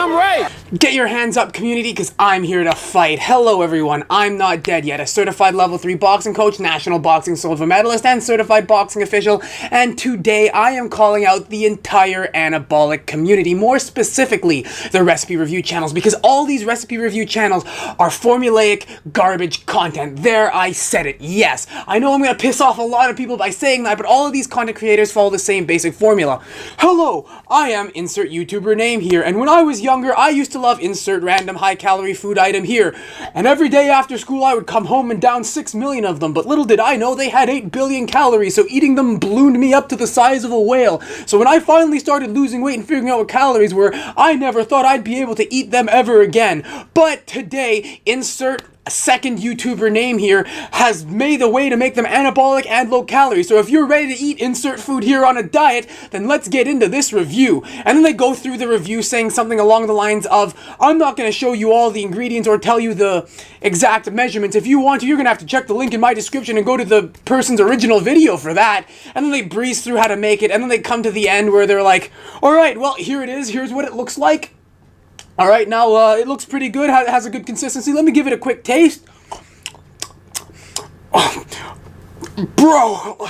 damn right! Get your hands up, community, because I'm here to fight. Hello, everyone. I'm not dead yet. A certified level 3 boxing coach, national boxing silver medalist, and certified boxing official. And today, I am calling out the entire anabolic community. More specifically, the recipe review channels, because all these recipe review channels are formulaic garbage content. There, I said it. Yes, I know I'm going to piss off a lot of people by saying that, but all of these content creators follow the same basic formula. Hello, I am insert YouTuber name here, and when I was younger, I used to love insert random high-calorie food item here. And every day after school, I would come home and down 6 million of them, but little did I know they had 8 billion calories, so eating them ballooned me up to the size of a whale. So when I finally started losing weight and figuring out what calories were, I never thought I'd be able to eat them ever again. But today, insert a second YouTuber name here has made a way to make them anabolic and low calorie. So if you're ready to eat insert food here on a diet, then let's get into this review. And then they go through the review saying something along the lines of, I'm not going to show you all the ingredients or tell you the exact measurements. If you want to, you're going to have to check the link in my description and go to the person's original video for that. And then they breeze through how to make it. And then they come to the end where they're like, all right, well, here it is. Here's what it looks like. All right, now it looks pretty good. Has a good consistency. Let me give it a quick taste. Oh, bro,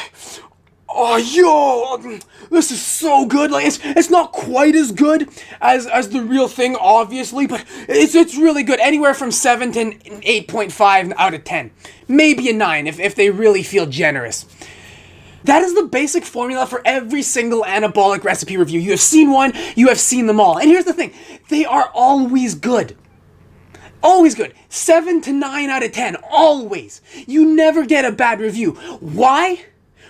oh yo, this is so good. Like it's not quite as good as the real thing, obviously, but it's really good. Anywhere from 7 to 8.5 out of 10, maybe a 9 if they really feel generous. That is the basic formula for every single anabolic recipe review. You have seen one, you have seen them all. And here's the thing, they are always good. Always good. 7 to 9 out of 10, always. You never get a bad review. Why?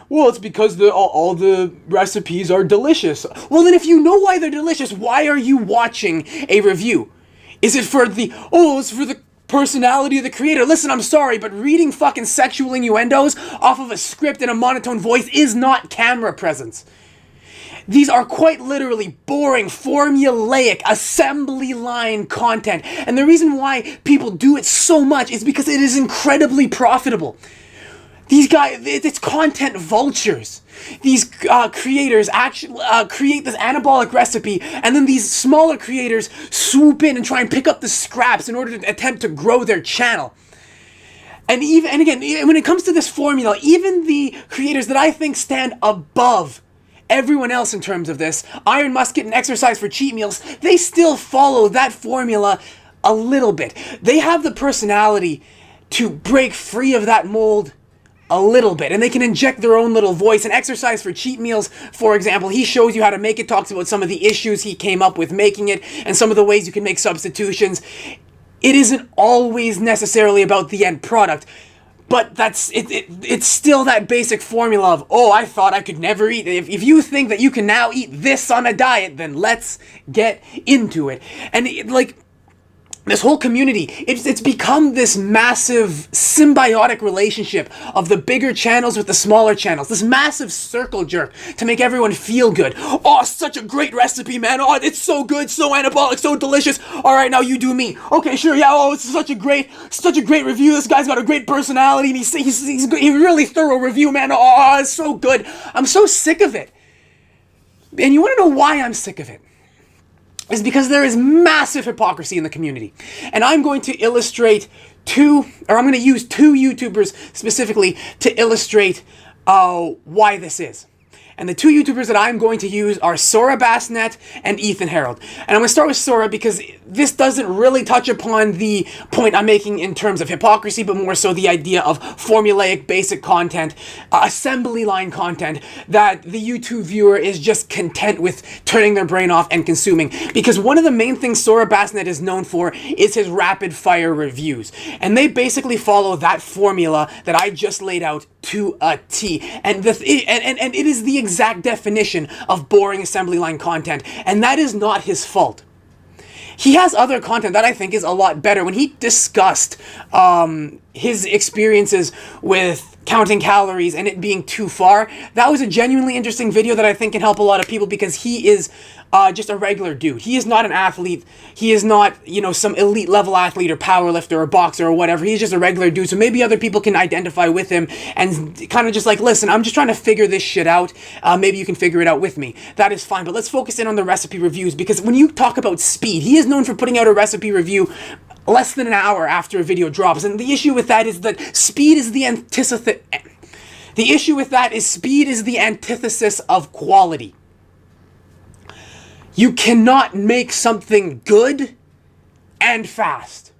Well, it's because all the recipes are delicious. Well, then if you know why they're delicious, why are you watching a review? Is it for the, it's for the personality of the creator? Listen, I'm sorry, but reading fucking sexual innuendos off of a script in a monotone voice is not camera presence. These are quite literally boring, formulaic, assembly line content. And the reason why people do it so much is because it is incredibly profitable. These guys, it's content vultures. These creators actually create this anabolic recipe, and then these smaller creators swoop in and try and pick up the scraps in order to attempt to grow their channel. And again, when it comes to this formula, even the creators that I think stand above everyone else in terms of this, Iron Musket and Exercise for Cheat Meals, they still follow that formula a little bit. They have the personality to break free of that mold a little bit, and they can inject their own little voice. And Exercise for Cheat Meals, for example, he shows you how to make it, talks about some of the issues he came up with making it, and some of the ways you can make substitutions. It isn't always necessarily about the end product, but it's still that basic formula of, I thought I could never eat. If you think that you can now eat this on a diet, then let's get into it. And this whole community, it's become this massive symbiotic relationship of the bigger channels with the smaller channels. This massive circle jerk to make everyone feel good. Oh, such a great recipe, man. Oh, it's so good, so anabolic, so delicious. All right, now you do me. Okay, sure, yeah. Oh, it's such a great review. This guy's got a great personality, and he's really thorough review, man. Oh, it's so good. I'm so sick of it. And you want to know why I'm sick of it? Is because there is massive hypocrisy in the community. And I'm going to illustrate I'm going to use 2 YouTubers specifically to illustrate why this is. And the 2 YouTubers that I'm going to use are Sora Basnet and Ethan Harold. And I'm going to start with Sora because this doesn't really touch upon the point I'm making in terms of hypocrisy, but more so the idea of formulaic basic content, assembly line content that the YouTube viewer is just content with turning their brain off and consuming. Because one of the main things Sora Basnet is known for is his rapid fire reviews. And they basically follow that formula that I just laid out to a T. And it is the exact definition of boring assembly line content, and that is not his fault. He has other content that I think is a lot better. When he discussed his experiences with counting calories and it being too far. That was a genuinely interesting video that I think can help a lot of people, because he is just a regular dude. He is not an athlete. He is not, you know, some elite level athlete or powerlifter or boxer or whatever. He's just a regular dude. So maybe other people can identify with him and kind of just like, listen, I'm just trying to figure this shit out. Maybe you can figure it out with me. That is fine. But let's focus in on the recipe reviews, because when you talk about speed, he is known for putting out a recipe review less than an hour after a video drops. And the issue with that is that speed is the antithesis. The issue with that is speed is the antithesis of quality. You cannot make something good and fast.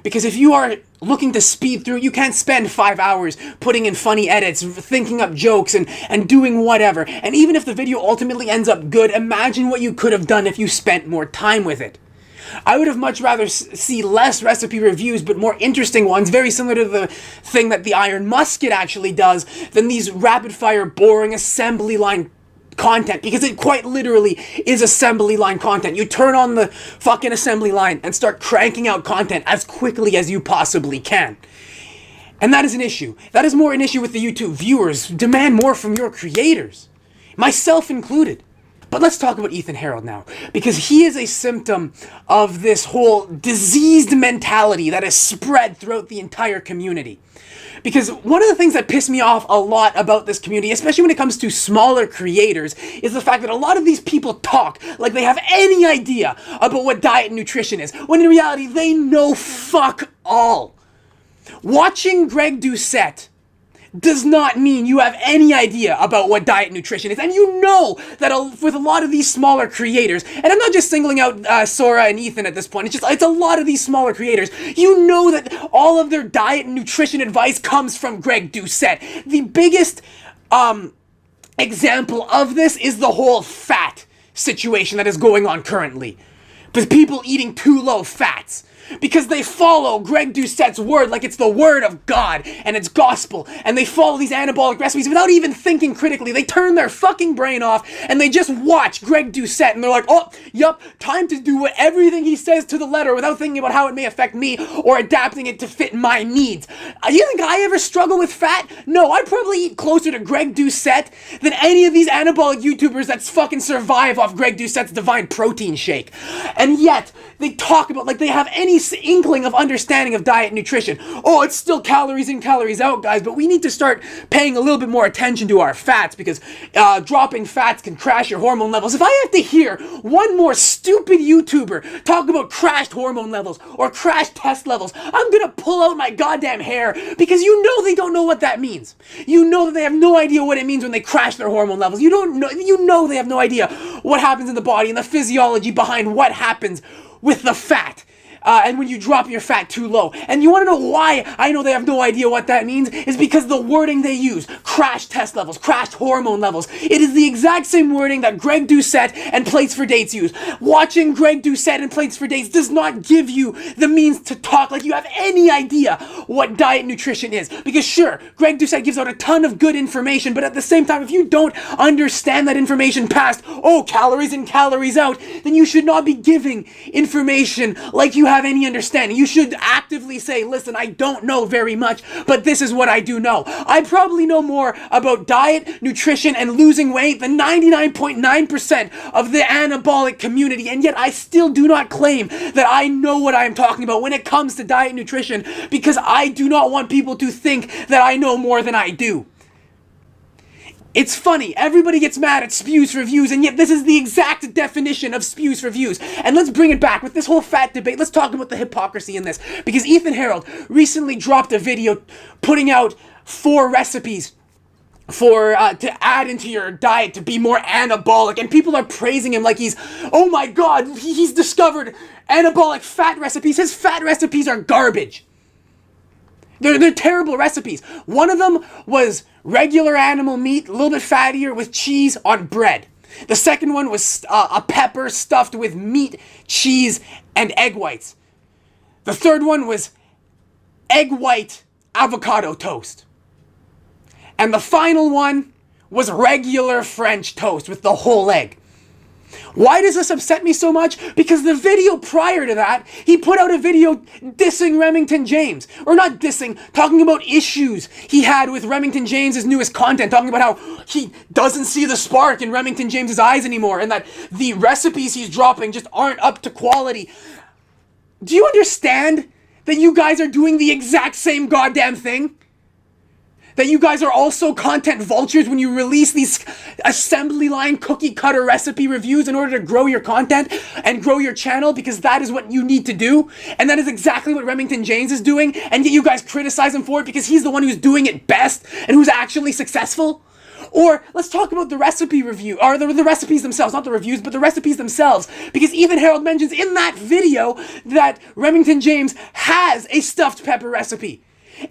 Because if you are looking to speed through, you can't spend 5 hours putting in funny edits, thinking up jokes, and doing whatever. And even if the video ultimately ends up good, imagine what you could have done if you spent more time with it. I would have much rather see less recipe reviews, but more interesting ones, very similar to the thing that the Iron Musket actually does, than these rapid-fire, boring assembly line content, because it quite literally is assembly line content. You turn on the fucking assembly line and start cranking out content as quickly as you possibly can. And that is an issue. That is more an issue with the YouTube viewers. Demand more from your creators, myself included. But let's talk about Ethan Harold now, because he is a symptom of this whole diseased mentality that has spread throughout the entire community. Because one of the things that pissed me off a lot about this community, especially when it comes to smaller creators, is the fact that a lot of these people talk like they have any idea about what diet and nutrition is, when in reality they know fuck all. Watching Greg Doucette does not mean you have any idea about what diet and nutrition is. And you know that with a lot of these smaller creators, and I'm not just singling out Sora and Ethan at this point, it's a lot of these smaller creators, you know that all of their diet and nutrition advice comes from Greg Doucette. The biggest example of this is the whole fat situation that is going on currently, with people eating too low fats. Because they follow Greg Doucette's word like it's the word of God and it's gospel, and they follow these anabolic recipes without even thinking critically. They turn their fucking brain off and they just watch Greg Doucette and they're like, oh, yup, time to do everything he says to the letter without thinking about how it may affect me or adapting it to fit my needs. You think I ever struggle with fat? No, I probably eat closer to Greg Doucette than any of these anabolic YouTubers that fucking survive off Greg Doucette's divine protein shake. And yet, they talk about like they have any inkling of understanding of diet and nutrition. Oh, it's still calories in, calories out, guys, but we need to start paying a little bit more attention to our fats, because dropping fats can crash your hormone levels. If I have to hear one more stupid YouTuber talk about crashed hormone levels or crashed test levels, I'm gonna pull out my goddamn hair, because you know they don't know what that means. You know that they have no idea what it means when they crash their hormone levels. You know they have no idea what happens in the body and the physiology behind what happens with the fat. And when you drop your fat too low. And you want to know why I know they have no idea what that means? Is because the wording they use, crashed test levels, crashed hormone levels, it is the exact same wording that Greg Doucette and Plates for Dates use. Watching Greg Doucette and Plates for Dates does not give you the means to talk like you have any idea what diet and nutrition is. Because sure, Greg Doucette gives out a ton of good information, but at the same time, if you don't understand that information past, oh, calories in, calories out, then you should not be giving information like you have any understanding. You should actively say, listen, I don't know very much, but this is what I do know. I probably know more about diet, nutrition, and losing weight than 99.9% of the anabolic community, and yet I still do not claim that I know what I am talking about when it comes to diet and nutrition, because I do not want people to think that I know more than I do. It's funny, everybody gets mad at Spews Reviews, and yet this is the exact definition of Spews Reviews. And let's bring it back with this whole fat debate. Let's talk about the hypocrisy in this, because Ethan Harold recently dropped a video putting out 4 recipes for to add into your diet to be more anabolic, and people are praising him like he's, oh my god, he's discovered anabolic fat recipes. His fat recipes are garbage. They're terrible recipes. One of them was regular animal meat, a little bit fattier, with cheese on bread. The second one was a pepper stuffed with meat, cheese, and egg whites. The third one was egg white avocado toast. And the final one was regular French toast with the whole egg. Why does this upset me so much? Because the video prior to that, he put out a video dissing Remington James. Or not dissing, talking about issues he had with Remington James's newest content, talking about how he doesn't see the spark in Remington James's eyes anymore, and that the recipes he's dropping just aren't up to quality. Do you understand that you guys are doing the exact same goddamn thing? That you guys are also content vultures when you release these assembly line cookie cutter recipe reviews in order to grow your content and grow your channel, because that is what you need to do. And that is exactly what Remington James is doing, and yet you guys criticize him for it because he's the one who's doing it best and who's actually successful. Or let's talk about the recipe review, or the recipes themselves, not the reviews, but the recipes themselves. Because even Harold mentions in that video that Remington James has a stuffed pepper recipe.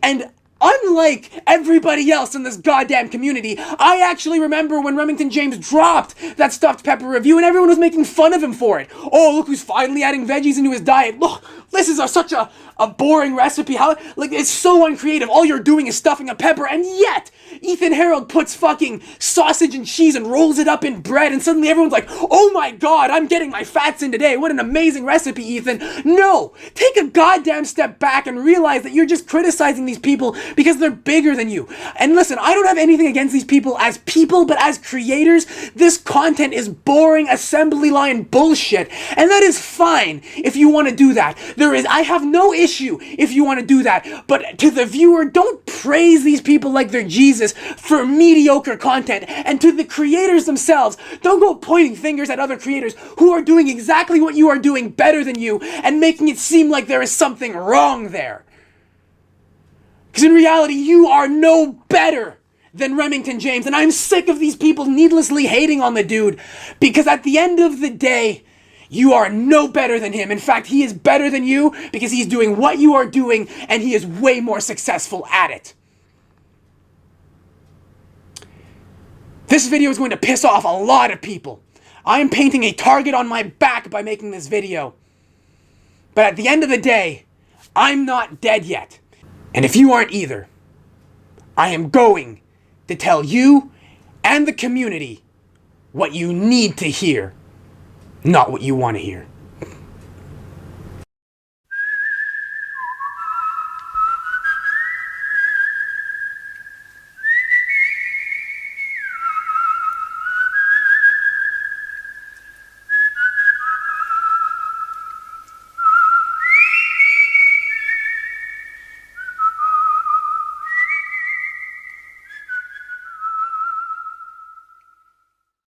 And unlike everybody else in this goddamn community, I actually remember when Remington James dropped that stuffed pepper review and everyone was making fun of him for it. Oh, look who's finally adding veggies into his diet. Look, this is such a boring recipe. How, like, it's so uncreative. All you're doing is stuffing a pepper, and yet Ethan Harold puts fucking sausage and cheese and rolls it up in bread, and suddenly everyone's like, oh my god, I'm getting my fats in today. What an amazing recipe, Ethan. No, take a goddamn step back and realize that you're just criticizing these people because they're bigger than you. And listen, I don't have anything against these people, but as creators, this content is boring assembly line bullshit, and that is fine if you want to do that. I have no issue if you want to do that, but to the viewer, don't praise these people like they're Jesus for mediocre content. And to the creators themselves, don't go pointing fingers at other creators who are doing exactly what you are doing better than you and making it seem like there is something wrong there. Because in reality, you are no better than Remington James, and I'm sick of these people needlessly hating on the dude, because at the end of the day, you are no better than him. In fact, he is better than you because he's doing what you are doing, and he is way more successful at it. This video is going to piss off a lot of people. I am painting a target on my back by making this video. But at the end of the day, I'm not dead yet. And if you aren't either, I am going to tell you and the community what you need to hear, not what you want to hear.